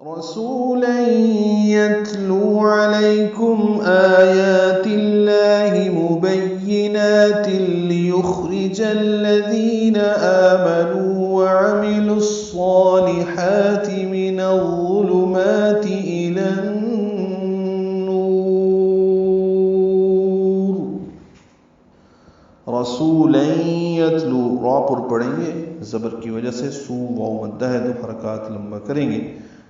رسولا يتلو عليكم آيات الله مبينات ليخرج الذين آمنوا وعملوا الصالحات من الظلمات إلى النور. رسولا يتلو را پر پڑھیں گے زبر کی وجہ سے، سو واو مدہ ہے، 2 حرکات لمبا کریں گے.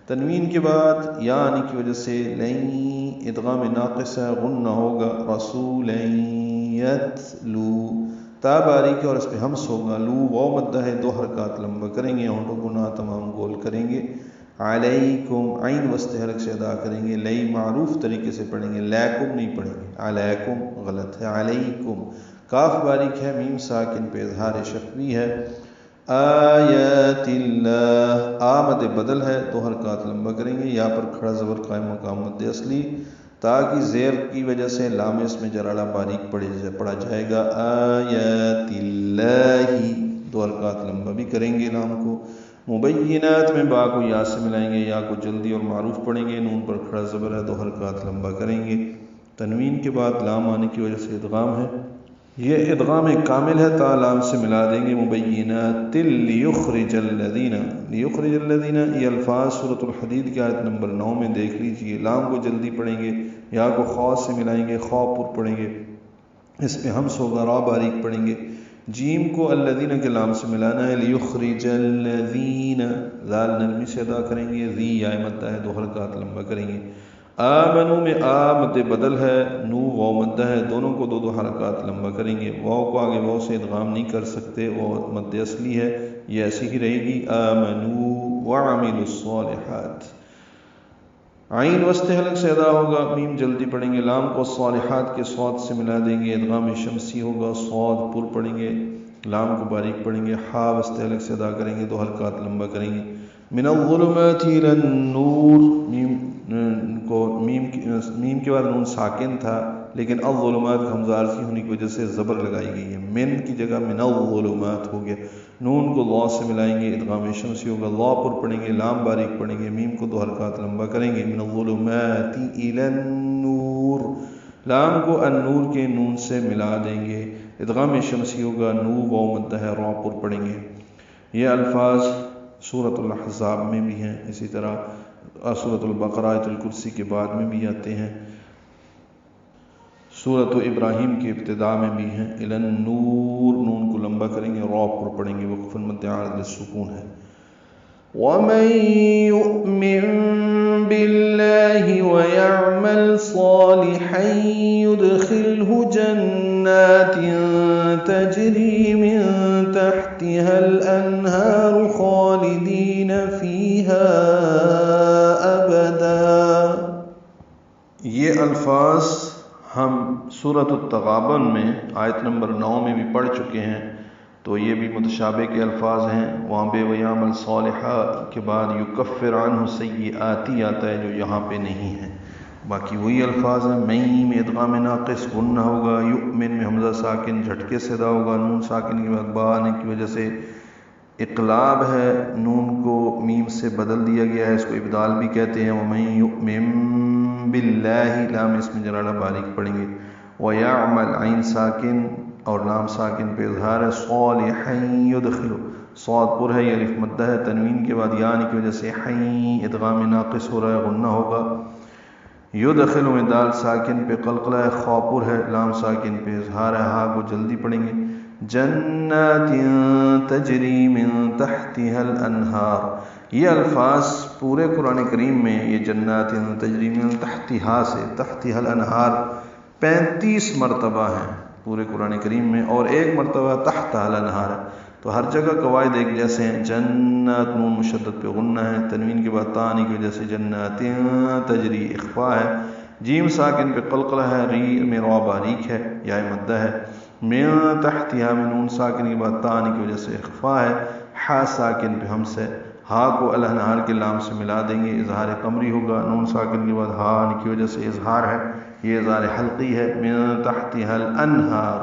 تنوین کے بعد یا آنے کی وجہ سے لین ادغام ناقص ہے، غنہ ہوگا. رسولا یتلو، تا باریک ہے اور اس پہ ہمس ہوگا. لو واو مدہ ہے، 2 حرکات لمبا کریں گے، ہونٹوں کو نہ تمام گول کریں گے. علیکم، عین وسط حلق سے ادا کریں گے. لئی معروف طریقے سے پڑھیں گے، لیکم نہیں پڑھیں گے. علیکم غلط ہے، علیکم. کاف باریک ہے، میم ساکن پہ اظہار شفوی ہے. آیات اللہ، آمد بدل ہے، 2 حرکات لمبا کریں گے. یا پر کھڑا زبر قائم مقام مد اصلی، تاکہ زیر کی وجہ سے لام اس میں جرالہ باریک پڑھا جائے گا. آیات اللہ، 2 حرکات لمبا بھی کریں گے لام کو. مبینات میں با کو یا سے ملائیں گے، یا کو جلدی اور معروف پڑھیں گے. نون پر کھڑا زبر ہے، 2 حرکات لمبا کریں گے. تنوین کے بعد لام آنے کی وجہ سے ادغام ہے، یہ ادغام کامل ہے، تا لام سے ملا دیں گے. مبینات لیخرج الذین، لیخرج الذین، یہ الفاظ سورۃ الحدید کی آیت نمبر 9 میں دیکھ لیجئے. لام کو جلدی پڑھیں گے، یا کو خا سے ملائیں گے، خا پر پڑھیں گے، اس پہ ہمس ہوگا. را باریک پڑھیں گے. جیم کو الذین کے لام سے ملانا ہے. لیخرج الذین، ذال نرمی سے ادا کریں گے. ذی یا مدہ ہے، 2 حرکات لمبا کریں گے. آمنو میں مد بدل ہے، نو واو مدہ ہے، دونوں کو 2 حرکات لمبا کریں گے. واو کو آگے واو سے ادغام نہیں کر سکتے، وہ مد اصلی ہے، یہ ایسی ہی رہے گی. آمنو وعملوا الصالحات. عین وسط حلق سے ادا ہوگا، میم جلدی پڑھیں گے. لام کو صالحات کے صاد سے ملا دیں گے، ادغام شمسی ہوگا. صاد پر پڑھیں گے، لام کو باریک پڑھیں گے. ہا وسط حلق سے ادا کریں گے، 2 حرکات لمبا کریں گے. من الظلمات الى النور، میم کے بعد نون ساکن تھا، لیکن الظلمات حمزہ عارضی ہونے کی وجہ سے زبر لگائی گئی ہے. من کی جگہ من الظلمات ہو گیا. نون کو لا سے ملائیں گے، ادغام شمسی ہوگا. لا پر پڑھیں گے، لام باریک پڑھیں گے. میم کو 2 حرکات لمبا کریں گے. من الظلمات الى النور، لام کو النور کے نون سے ملا دیں گے، ادغام شمسی ہوگا. نو واو مدہ ہے، را پر پڑھیں گے. یہ الفاظ سورۃ الاحزاب میں بھی ہیں، اسی طرح سورۃ البقرہ آیت الکرسی کے بعد میں بھی آتے ہیں، سورۃ ابراہیم کے ابتداء میں بھی ہیں. الی النور، نون کو لمبا کریں گے، را پر پڑھیں گے. وقف مد عارض للسکون ہے. وَمَن يُؤْمِن بِاللَّهِ وَيَعْمَلْ صَالِحًا يُدْخِلْهُ جَنَّاتٍ تَجْرِي مِن تَحْتِهَا الْأَنْهَارُ خَالِدِينَ فِيهَا أَبَدًا. یہ الفاظ ہم سورۃ التغابن میں آیت نمبر 9 میں بھی پڑھ چکے ہیں، تو یہ بھی متشابہ کے الفاظ ہیں. وہاں بے وَيَعْمَلْ صَالِحًا کے بعد يُكَفِّرْ عَنْهُ سَيِّئَاتِهِ آتا ہے، جو یہاں پہ نہیں ہے. باقی وہی الفاظ ہیں. مَن میں ادغام ناقص غنہ ہوگا، یؤمن میں حمزہ ساکن جھٹکے سے ادا ہوگا. نون ساکن کے بعد با آنے کی وجہ سے اقلاب ہے، نون کو میم سے بدل دیا گیا ہے، اس کو ابدال بھی کہتے ہیں. وَمَن يُؤْمِن بِاللَّهِ، لام اس میں جرالہ باریک پڑھیں گے. وَيَعْمَلْ، عین ساکن اور لام ساکن پہ اظہار ہے. صالحًا يدخل، صاد پر ہے، یہ الف مدہ ہے. تنوین کے بعد یا آنے کی وجہ سے حین ادغام ناقص ہو رہا ہے، غنہ ہوگا. یدخل میں دال ساکن پہ قلقلہ ہے، خا پر ہے، لام ساکن پہ اظہار ہے. ہا کو جلدی پڑھیں گے. جنات تجری من تحتها الانہار، یہ الفاظ پورے قرآن کریم میں یہ جنات تجری من تحتها سے تحتها الانہار 35 مرتبہ ہیں پورے قرآن کریم میں، اور 1 مرتبہ تحتها الانہار ہے. تو ہر جگہ قواعد ایک جیسے ہیں. جنات نون مشدد پہ غنہ ہے، تنوین کے بعد تا آنے کی وجہ سے جنات تجری اخفا ہے. جیم ساکن پہ قلقلہ ہے، ری میں را باریک ہے، یا مدہ ہے. من تحتها میں نون ساکن کے بعد تا آنے کی وجہ سے اخفا ہے. ہا ساکن پہ ہمس ہے، ہا کو الانہار کے لام سے ملا دیں گے، اظہار قمری ہوگا. نون ساکن کے بعد ہا آنے کی وجہ سے اظہار ہے، یہ اظہار حلقی ہے. من تحتها الانہار،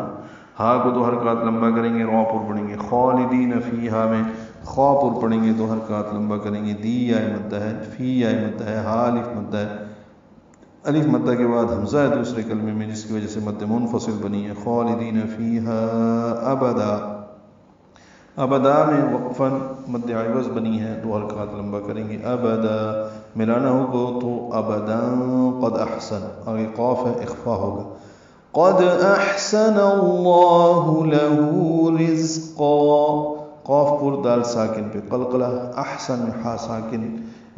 ہا کو 2 حرکات لمبا کریں گے، را پر پڑھیں گے. خالدین فیہا میں خوا پر پڑھیں گے 2 حرکات لمبا کریں گے. دی یا مدہ ہے، فی یا مدہ ہے، ہا الف مدہ ہے. الف مدہ کے بعد حمزہ ہے دوسرے کلمے میں جس کی وجہ سے مد منفصل بنی ہے. خالدین فیہا ابدا. ابدا میں وقفاً مد عوض بنی ہے، 2 حرکات لمبا کریں گے. ابدا ملانا ہوگا تو ابدا. قد احسن آگے قاف ہے اخفا ہوگا. قد احسن اللہ له رزقا. قاف پر دال ساکن پہ قلقلہ. احسن میں ہا ساکن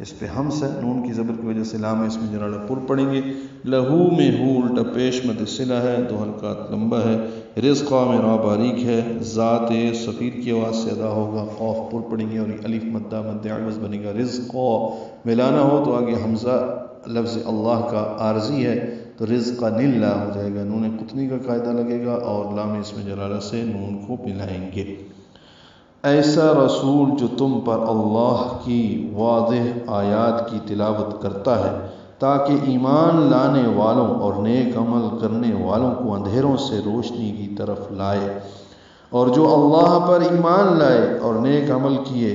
اس پہ ہمس ہے، نون کی زبر کی وجہ سے لام اس میں جرارہ پر پڑیں گے. لہو میں ہو الٹا پیش مد صلہ ہے، 2 حرکات لمبا ہے. رزقا میں را باریک ہے، ذات صفیر کی آواز سے ادا ہوگا. قاف پر پڑیں گے اور الف مدہ مد عوض بنے گا. رزقا ملانا ہو تو آگے حمزہ لفظ اللہ کا عارضی ہے تو رزقا نلہ ہو جائے گا. نون قطنی کا قاعدہ لگے گا اور لام اس میں جرارہ سے نون کو ملائیں گے. ایسا رسول جو تم پر اللہ کی واضح آیات کی تلاوت کرتا ہے تاکہ ایمان لانے والوں اور نیک عمل کرنے والوں کو اندھیروں سے روشنی کی طرف لائے، اور جو اللہ پر ایمان لائے اور نیک عمل کیے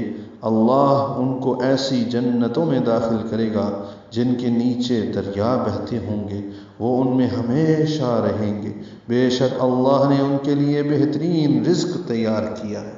اللہ ان کو ایسی جنتوں میں داخل کرے گا جن کے نیچے دریا بہتے ہوں گے، وہ ان میں ہمیشہ رہیں گے. بے شک اللہ نے ان کے لیے بہترین رزق تیار کیا ہے.